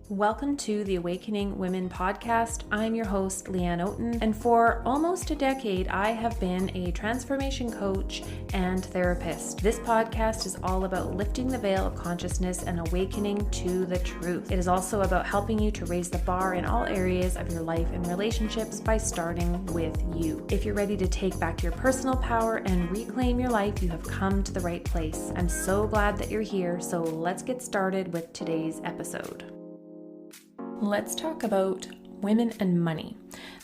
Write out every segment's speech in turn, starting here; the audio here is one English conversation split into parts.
Welcome to the Awakening Women podcast. I'm your host, Leanne Oaten, and for almost a decade, I have been a transformation coach and therapist. This podcast is all about lifting the veil of consciousness and awakening to the truth. It is also about helping you to raise the bar in all areas of your life and relationships by starting with you. If you're ready to take back your personal power and reclaim your life, you have come to the right place. I'm so glad that you're here, so let's get started with today's episode. Let's talk about women and money.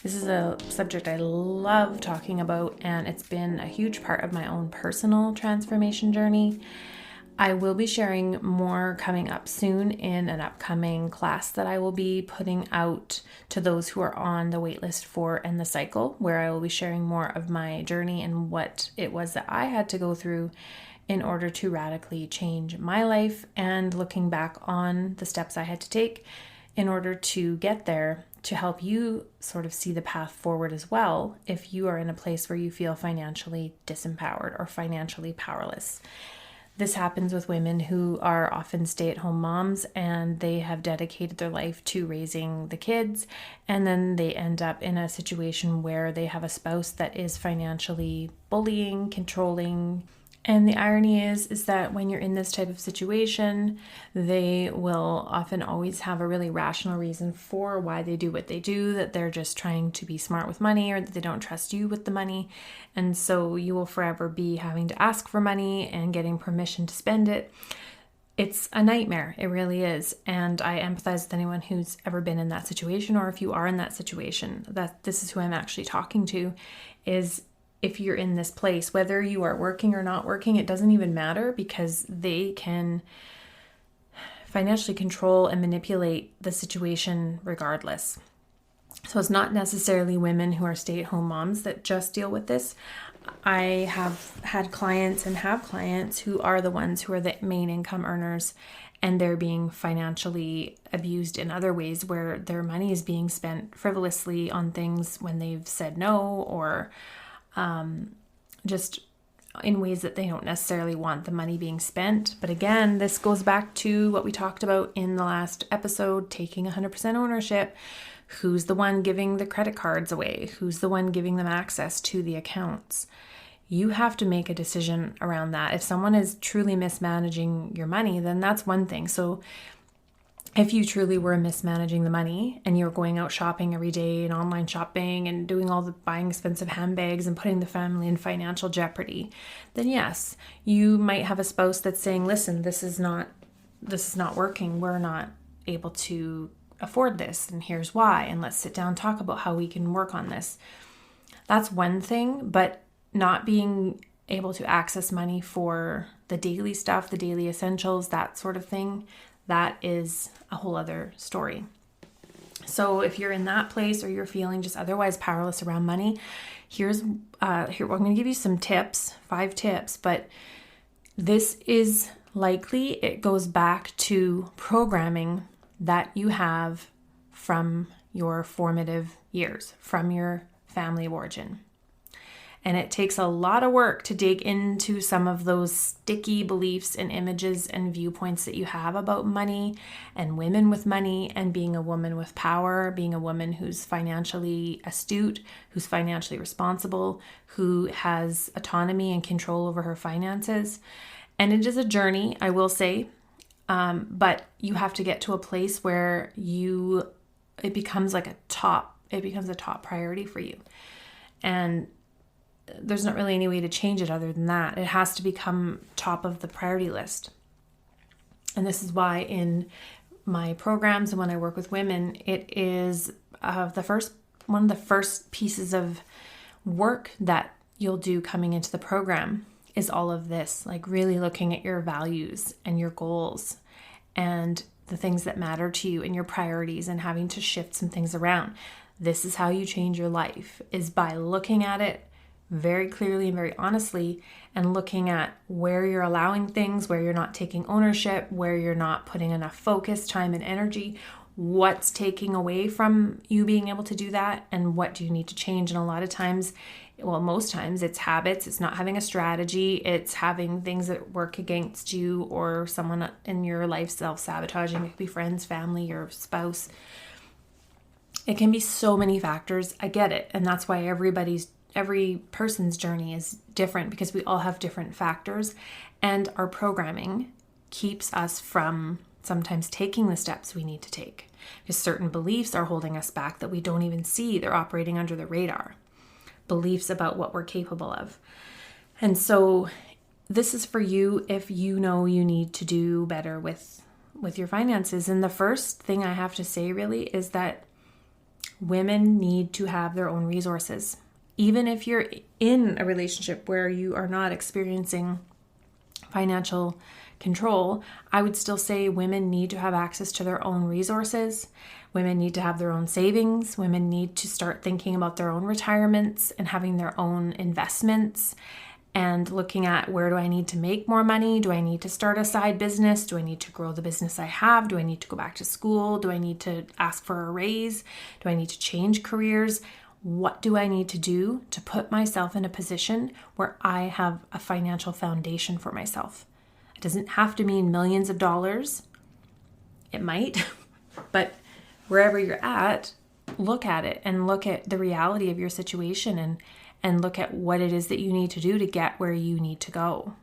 This is a subject I love talking about, and it's been a huge part of my own personal transformation journey. I will be sharing more coming up soon in an upcoming class that I will be putting out to those who are on the waitlist for End the Cycle, where I will be sharing more of my journey and what it was that I had to go through in order to radically change my life, and looking back on the steps I had to take in order to get there, to help you sort of see the path forward as well if you are in a place where you feel financially disempowered or financially powerless. This happens with women who are often stay-at-home moms, and they have dedicated their life to raising the kids, and then they end up in a situation where they have a spouse that is financially bullying, controlling. And the irony is that when you're in this type of situation, they will often always have a really rational reason for why they do what they do, that they're just trying to be smart with money, or that they don't trust you with the money. And so you will forever be having to ask for money and getting permission to spend it. It's a nightmare. It really is. And I empathize with anyone who's ever been in that situation, or if you are in that situation, that this is who I'm actually talking to, is if you're in this place, whether you are working or not working, it doesn't even matter, because they can financially control and manipulate the situation regardless. So it's not necessarily women who are stay-at-home moms that just deal with this. I have had clients and have clients who are the ones who are the main income earners, and they're being financially abused in other ways, where their money is being spent frivolously on things when they've said no, or just in ways that they don't necessarily want the money being spent. But again, this goes back to what we talked about in the last episode, taking 100% ownership. Who's the one giving the credit cards away? Who's the one giving them access to the accounts? You have to make a decision around that. If someone is truly mismanaging your money, then that's one thing. So if you truly were mismanaging the money and you're going out shopping every day and online shopping and doing all the buying expensive handbags and putting the family in financial jeopardy, then yes, you might have a spouse that's saying, listen, this is not working. We're not able to afford this, and here's why. And let's sit down and talk about how we can work on this. That's one thing, but not being able to access money for the daily stuff, the daily essentials, that sort of thing, that is a whole other story. So if you're in that place, or you're feeling just otherwise powerless around money, here I'm going to give you some tips, 5 tips, but this is likely, it goes back to programming that you have from your formative years, from your family of origin. And it takes a lot of work to dig into some of those sticky beliefs and images and viewpoints that you have about money and women with money, and being a woman with power, being a woman who's financially astute, who's financially responsible, who has autonomy and control over her finances. And it is a journey, I will say, but you have to get to a place where it becomes a top priority for you. And there's not really any way to change it other than that. It has to become top of the priority list. And this is why in my programs and when I work with women, it is one of the first pieces of work that you'll do coming into the program is all of this, like really looking at your values and your goals and the things that matter to you and your priorities, and having to shift some things around. This is how you change your life, is by looking at it very clearly and very honestly, and looking at where you're allowing things, where you're not taking ownership, where you're not putting enough focus, time, and energy, what's taking away from you being able to do that, and what do you need to change. And a lot of times Well, most times it's habits, it's not having a strategy, it's having things that work against you or someone in your life self-sabotaging. It could be friends, family, your spouse. It can be so many factors. I get it. And that's why every person's journey is different, because we all have different factors, and our programming keeps us from sometimes taking the steps we need to take, because certain beliefs are holding us back that we don't even see. They're operating under the radar. Beliefs about what we're capable of. And so this is for you if you know you need to do better with your finances. And the first thing I have to say really is that women need to have their own resources. Even if you're in a relationship where you are not experiencing financial control, I would still say women need to have access to their own resources. Women need to have their own savings. Women need to start thinking about their own retirements and having their own investments and looking at, where do I need to make more money? Do I need to start a side business? Do I need to grow the business I have? Do I need to go back to school? Do I need to ask for a raise? Do I need to change careers? What do I need to do to put myself in a position where I have a financial foundation for myself? It doesn't have to mean millions of dollars. It might, but wherever you're at, look at it and look at the reality of your situation and look at what it is that you need to do to get where you need to go.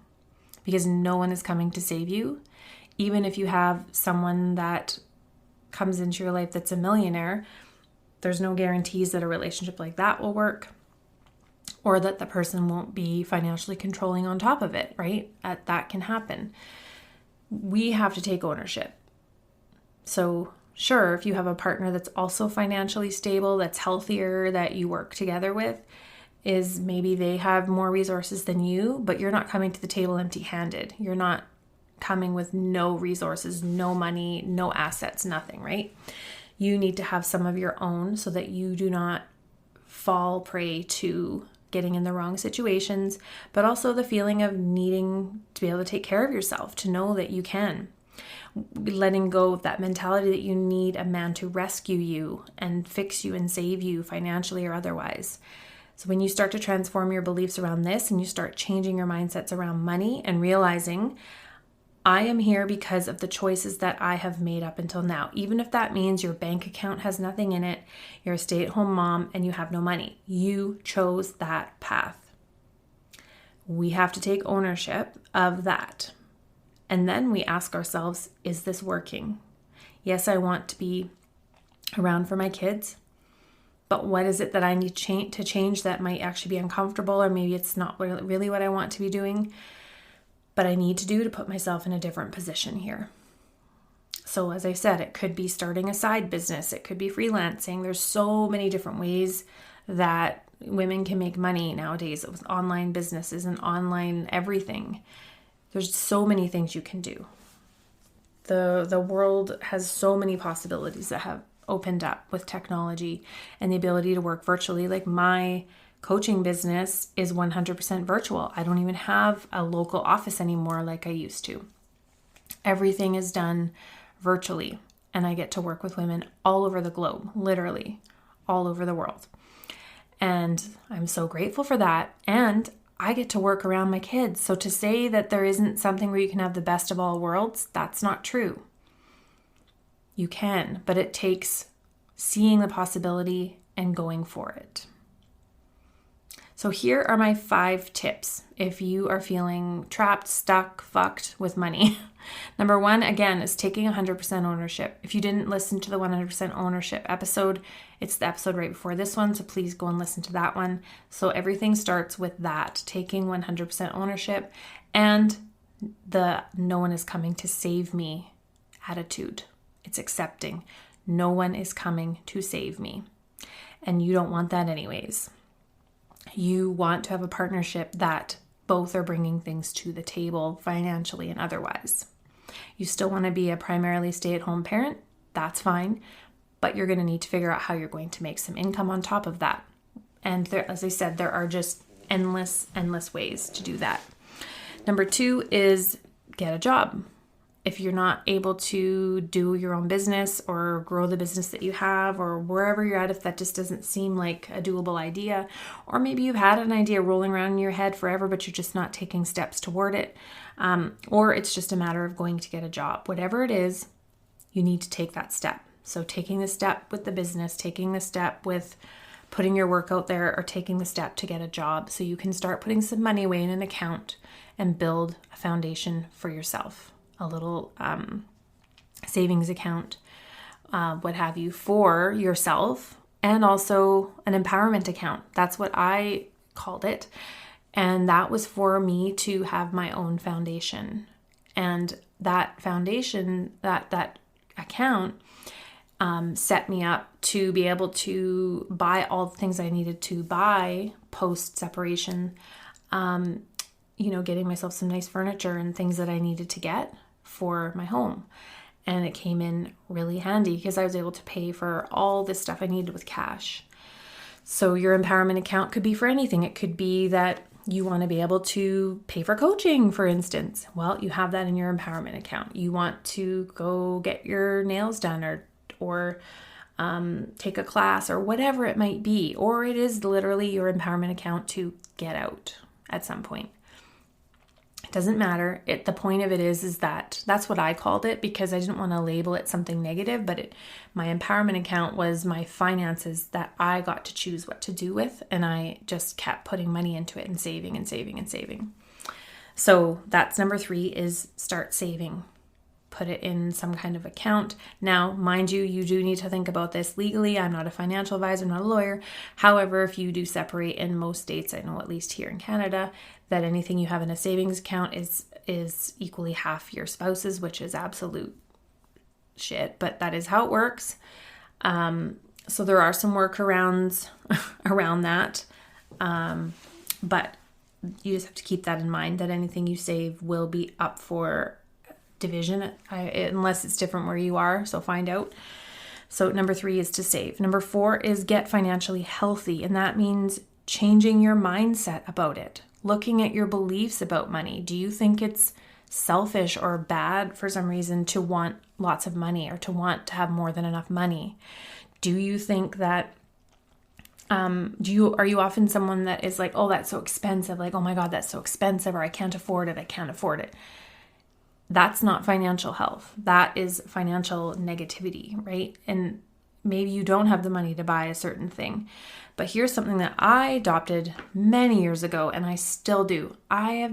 Because no one is coming to save you. Even if you have someone that comes into your life that's a millionaire, there's no guarantees that a relationship like that will work, or that the person won't be financially controlling on top of it, right? That can happen. We have to take ownership. So sure, if you have a partner that's also financially stable, that's healthier, that you work together with, is maybe they have more resources than you, but you're not coming to the table empty-handed. You're not coming with no resources, no money, no assets, nothing, right? You need to have some of your own so that you do not fall prey to getting in the wrong situations, but also the feeling of needing to be able to take care of yourself, to know that you can. Letting go of that mentality that you need a man to rescue you and fix you and save you financially or otherwise. So when you start to transform your beliefs around this and you start changing your mindsets around money and realizing, I am here because of the choices that I have made up until now. Even if that means your bank account has nothing in it, you're a stay-at-home mom and you have no money. You chose that path. We have to take ownership of that. And then we ask ourselves, is this working? Yes, I want to be around for my kids, but what is it that I need to change that might actually be uncomfortable, or maybe it's not really what I want to be doing, but I need to do to put myself in a different position here. So as I said, it could be starting a side business. It could be freelancing. There's so many different ways that women can make money nowadays with online businesses and online everything. There's so many things you can do. The world has so many possibilities that have opened up with technology and the ability to work virtually. Like my coaching business is 100% virtual. I don't even have a local office anymore like I used to. Everything is done virtually, and I get to work with women all over the globe, literally all over the world. And I'm so grateful for that. And I get to work around my kids. So to say that there isn't something where you can have the best of all worlds, that's not true. You can, but it takes seeing the possibility and going for it. So here are my 5 tips if you are feeling trapped, stuck, fucked with money. Number 1, again, is taking 100% ownership. If you didn't listen to the 100% ownership episode, it's the episode right before this one, so please go and listen to that one. So everything starts with that, taking 100% ownership and the no one is coming to save me attitude. It's accepting no one is coming to save me. And you don't want that anyways. You want to have a partnership that both are bringing things to the table financially and otherwise. You still want to be a primarily stay-at-home parent, that's fine, but you're going to need to figure out how you're going to make some income on top of that. And there, as I said, there are just endless ways to do that. Number 2 is get a job. if you're not able to do your own business or grow the business that you have, or wherever you're at, if that just doesn't seem like a doable idea, or maybe you've had an idea rolling around in your head forever, but you're just not taking steps toward it, or it's just a matter of going to get a job. Whatever it is, you need to take that step. So taking the step with the business, taking the step with putting your work out there, or taking the step to get a job so you can start putting some money away in an account and build a foundation for yourself, a little savings account, what have you, for yourself, and also an empowerment account. That's what I called it. And that was for me to have my own foundation. And that foundation, that account, set me up to be able to buy all the things I needed to buy post-separation, getting myself some nice furniture and things that I needed to get for my home. And it came in really handy because I was able to pay for all this stuff I needed with cash. So your empowerment account could be for anything. It could be that you want to be able to pay for coaching, for instance. Well, you have that in your empowerment account. You want to go get your nails done or take a class or whatever it might be. Or it is literally your empowerment account to get out at some point. It doesn't matter. The point of it is that's what I called it, because I didn't want to label it something negative, but my empowerment account was my finances that I got to choose what to do with. And I just kept putting money into it and saving and saving and saving. So that's number 3, is start saving. Put it in some kind of account. Now, mind you, you do need to think about this legally. I'm not a financial advisor, I'm not a lawyer. However, if you do separate, in most states, I know at least here in Canada, that anything you have in a savings account is equally half your spouse's, which is absolute shit, but that is how it works. So there are some workarounds around that. But you just have to keep that in mind, that anything you save will be up for division, unless it's different where you are. So find out. So number 3 is to save. Number 4 is get financially healthy. And that means changing your mindset about it. Looking at your beliefs about money. Do you think it's selfish or bad for some reason to want lots of money, or to want to have more than enough money? Do you think that are you often someone that is like, oh, that's so expensive, like, oh my God, that's so expensive, or I can't afford it. That's not financial health. That is financial negativity, right? And maybe you don't have the money to buy a certain thing. But here's something that I adopted many years ago, and I still do. I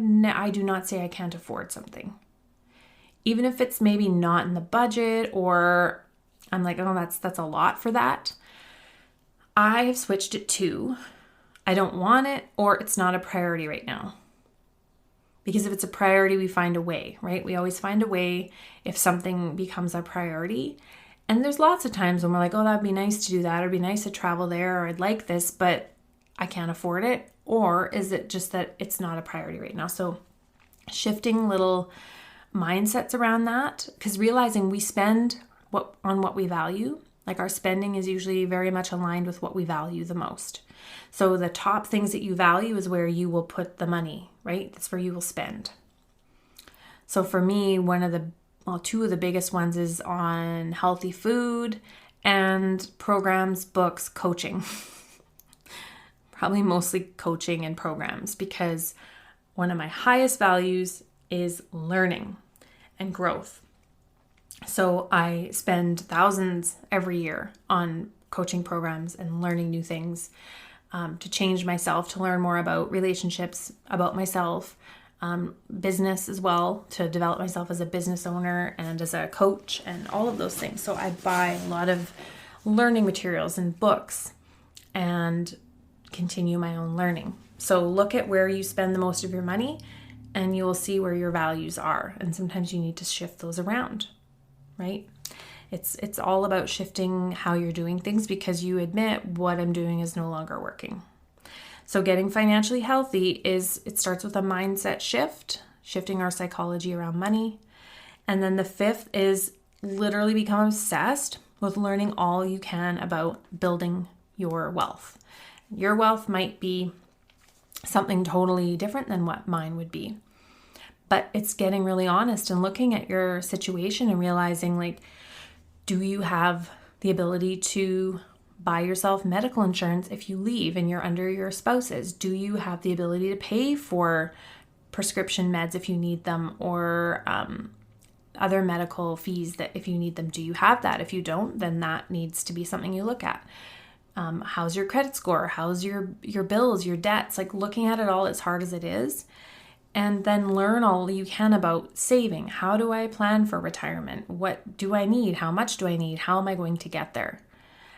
do not say I can't afford something. Even if it's maybe not in the budget, or I'm like, oh, that's a lot for that. I have switched it to, I don't want it, or it's not a priority right now. Because if it's a priority, we find a way, right? We always find a way if something becomes a priority. And there's lots of times when we're like, oh, that'd be nice to do that. It'd be nice to travel there, or I'd like this, but I can't afford it. Or is it just that it's not a priority right now? So shifting little mindsets around that, because realizing we spend on what we value. Like, our spending is usually very much aligned with what we value the most. So the top things that you value is where you will put the money, right? That's where you will spend. So for me, two of the biggest ones is on healthy food and programs, books, coaching. Probably mostly coaching and programs, because one of my highest values is learning and growth. So I spend thousands every year on coaching programs and learning new things, to change myself, to learn more about relationships, about myself, business as well, to develop myself as a business owner and as a coach and all of those things. So I buy a lot of learning materials and books and continue my own learning. So look at where you spend the most of your money, and you will see where your values are. And sometimes you need to shift those around, right? It's all about shifting how you're doing things, because you admit what I'm doing is no longer working. So getting financially healthy it starts with a mindset shift, shifting our psychology around money. And then the 5th is literally become obsessed with learning all you can about building your wealth. Your wealth might be something totally different than what mine would be. But it's getting really honest and looking at your situation and realizing, like, do you have the ability to buy yourself medical insurance if you leave and you're under your spouse's? Do you have the ability to pay for prescription meds if you need them, or other medical fees that if you need them? Do you have that? If you don't, then that needs to be something you look at. How's your credit score? How's your bills, your debts? Like, looking at it all, as hard as it is. And then learn all you can about saving. How do I plan for retirement? What do I need? How much do I need? How am I going to get there?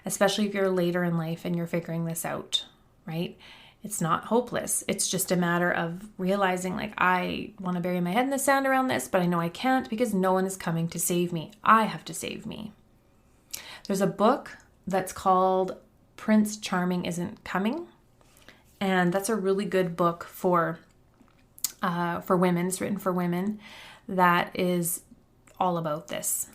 Especially if you're later in life and you're figuring this out, right? It's not hopeless. It's just a matter of realizing, like, I want to bury my head in the sand around this, but I know I can't because no one is coming to save me. I have to save me. There's a book that's called Prince Charming Isn't Coming. And that's a really good book for women. It's written for women. That is all about this.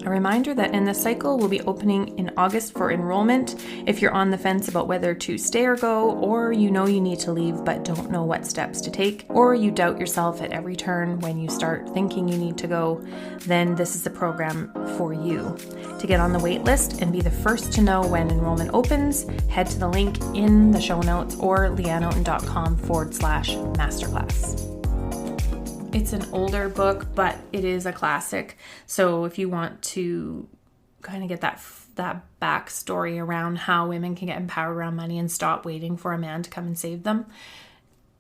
A reminder that In the Cycle will be opening in August for enrollment. If you're on the fence about whether to stay or go, or you know you need to leave but don't know what steps to take, or you doubt yourself at every turn when you start thinking you need to go, then this is the program for you. To get on the wait list and be the first to know when enrollment opens, head to the link in the show notes or leanneoten.com/masterclass. It's an older book, but it is a classic. So if you want to kind of get that backstory around how women can get empowered around money and stop waiting for a man to come and save them,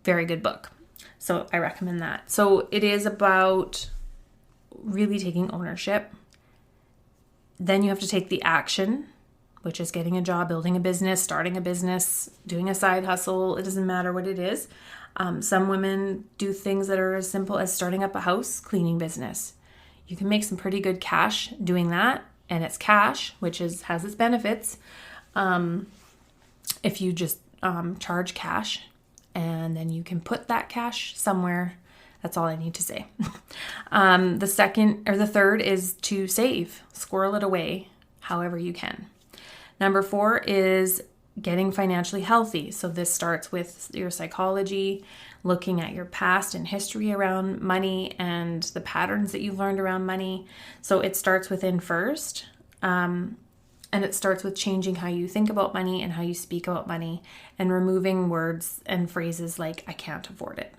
very good book. So I recommend that. So it is about really taking ownership. Then you have to take the action, which is getting a job, building a business, starting a business, doing a side hustle. It doesn't matter what it is. Some women do things that are as simple as starting up a house cleaning business. You can make some pretty good cash doing that, and it's cash, which has its benefits. If you just charge cash, and then you can put that cash somewhere. That's all I need to say. The third is to save, squirrel it away however you can. Number 4 is getting financially healthy. So this starts with your psychology, looking at your past and history around money and the patterns that you've learned around money. So it starts within first. And it starts with changing how you think about money and how you speak about money, and removing words and phrases like, I can't afford it.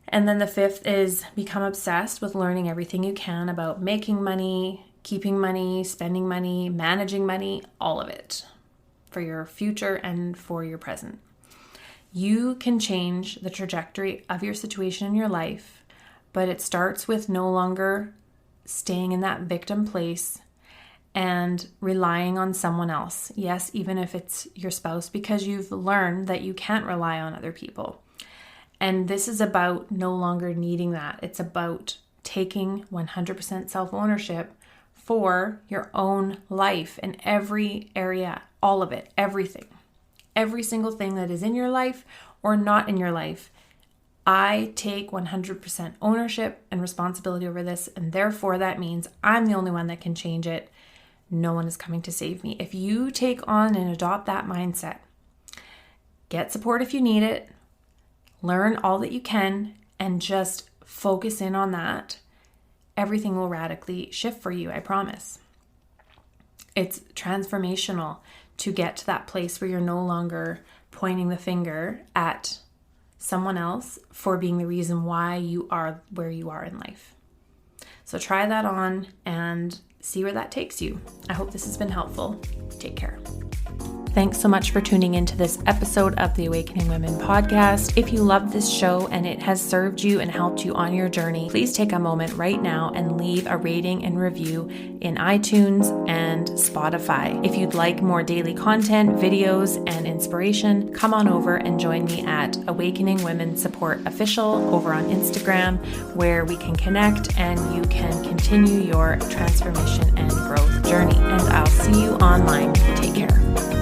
And then the 5th is become obsessed with learning everything you can about making money, keeping money, spending money, managing money, all of it, for your future and for your present. You can change the trajectory of your situation in your life, but it starts with no longer staying in that victim place and relying on someone else. Yes, even if it's your spouse, because you've learned that you can't rely on other people. And this is about no longer needing that. It's about taking 100% self-ownership for your own life in every area, all of it, everything. Every single thing that is in your life or not in your life. I take 100% ownership and responsibility over this, and therefore that means I'm the only one that can change it. No one is coming to save me. If you take on and adopt that mindset, get support if you need it, learn all that you can, and just focus in on that, everything will radically shift for you, I promise. It's transformational to get to that place where you're no longer pointing the finger at someone else for being the reason why you are where you are in life. So try that on and see where that takes you. I hope this has been helpful. Take care. Thanks so much for tuning into this episode of the Awakening Women podcast. If you love this show and it has served you and helped you on your journey, please take a moment right now and leave a rating and review in iTunes and Spotify. If you'd like more daily content, videos, and inspiration, come on over and join me at Awakening Women Support Official over on Instagram, where we can connect and you can continue your transformation and growth journey. And I'll see you online. Take care.